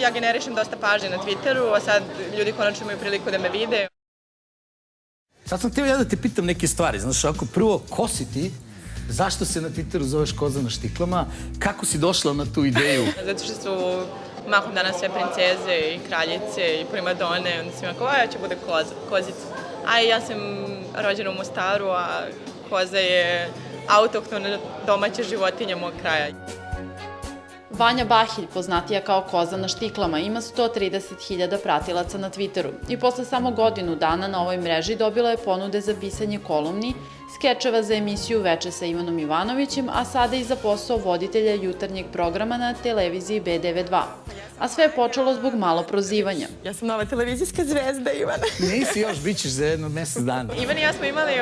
ja generišem dosta pažnje na Twitteru, a sad ljudi konačno imaju priliku da me vide. Sad sam htio ja da te pitam neke stvari. Znaš, ako prvo, ko si ti? Zašto se na Twitteru zoveš Koza na štiklama? Kako si došla na tu ideju? Zato što su mahom danas sve princeze i kraljice i primadone. Onda sam imala, ja ću bude kozica. A ja sam rođena u Mostaru, a koza je autohtona domaća životinja mog kraja. Vanja Bahilj, poznatija kao Koza na štiklama, ima 130.000 pratilaca na Twitteru i posle samo godinu dana na ovoj mreži dobila je ponude za pisanje kolumni, skečeva za emisiju Veče sa Ivanom Ivanovićem, a sada i za posao voditelja jutarnjeg programa na televiziji B92. A sve je počelo zbog malo prozivanja. Ja sam nova televizijska zvezda, Ivana. Nisi još, bit ćeš za jedno mesec dana. Ivan i ja smo imali,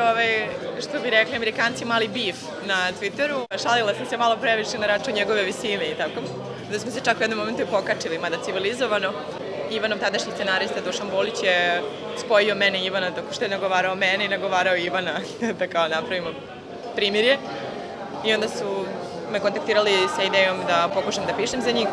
što bi rekli Amerikanci, mali bif na Twitteru. Šalila sam se malo previše na račun njegove visine i tako. Da smo se čak u jednom momentu i pokačili, mada civilizovano. Ivanov tadašnji scenarista Dušan Bolić je spojio mene i Ivana, tako što je nagovarao mene i nagovarao Ivana da kao napravimo primirje. I onda su me kontaktirali sa idejom da pokušam da pišem za njih.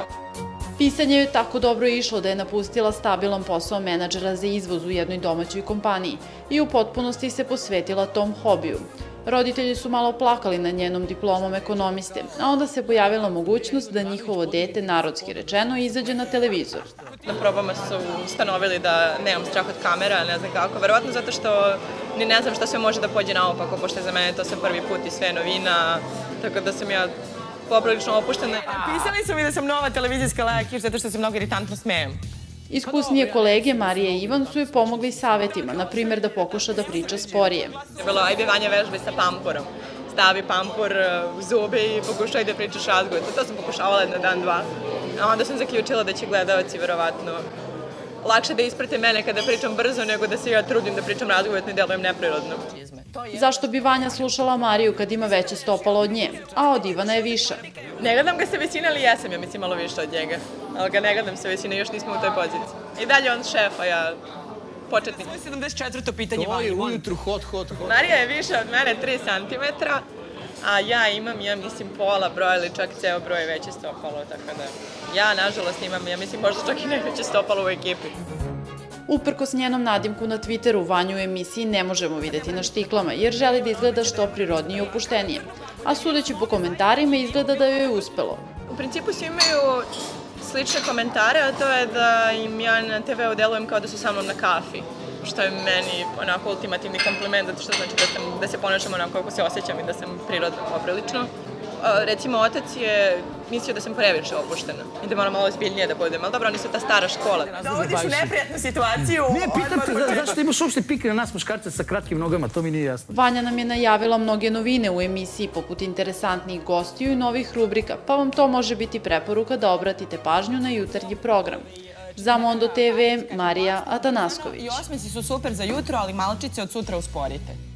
Pisanje je tako dobro išlo da je napustila stabilan posao menadžera za izvoz u jednoj domaćoj kompaniji i u potpunosti se posvetila tom hobiju. Roditelji su malo plakali nad njenom diplomom ekonomiste, a onda se pojavila mogućnost da njihovo dete, narodski rečeno, izađe na televizor. Na probama su ustanovili da nemam strah od kamera, ne znam kako, verovatno zato što ni ne znam šta sve može da pođe naopako, pošto je za mene to sve prvi put i sve novina, tako da sam ja poprilično opuštena. Pisali su mi da sam nova televizijska Lekiš zato što se mnogo iritantno smejem. Iskusnije kolege Marija i Ivan su joj pomogli savetima, na primjer da pokuša da priča sporije. Je bilo, ajde Vanja vežbe sa pampurom. Stavi pampur u zube i pokušaj da pričaš razgovor. To sam pokušavala na dan, dva. A onda sam zaključila da će gledalci verovatno lakše da isprate mene kada pričam brzo nego da se ja trudim da pričam razgovorno i delujem neprirodno. Zašto bi Vanja slušala Mariju kad ima veće stopalo od nje, a od Ivana je viša? Ne gledam ga sa visine, ali jesam, ja mislim malo više od njega. Ali ga ne gledam sa visine, još nismo u toj poziciji. I dalje on šef, a ja početnik. 74. pitanje To je ujutru hot. Marija je više od mene 3 cm, a ja imam, ja mislim, pola broja ili čak ceo broj veće stopalo, tako da ja, nažalost, imam, ja mislim, možda čak i najveće stopalo u ekipi. Uprkos njenom nadimku na Twitteru, Vanju u emisiji ne možemo videti na štiklama, jer želi da izgleda što prirodnije i opuštenije. A sudeći po komentarima, izgleda da joj je uspelo. U principu svi imaju slične komentare, a to je da im ja na TV-u delujem kao da su sa mnom na kafi, što je meni onako ultimativni kompliment, zato što znači da se ponašam onako kako se osjećam i da sam prirodna poprilično. Recimo, otac je mislio da sam previše opuštena i da moram malo ozbiljnije da budem, ali dobro, oni su ta stara škola. Dovodiš u neprijatnu situaciju. Ne, pitam te, zašto imaš uopšte pike na nas muškarce sa kratkim nogama, to mi nije jasno. Vanja nam je najavila mnoge novine u emisiji, poput interesantnih gostiju i novih rubrika, pa vam to može biti preporuka da obratite pažnju na jutarnji program. Za Mondo TV, Marija Atanasković. I osmesi su super za jutro, ali malčice od sutra usporite.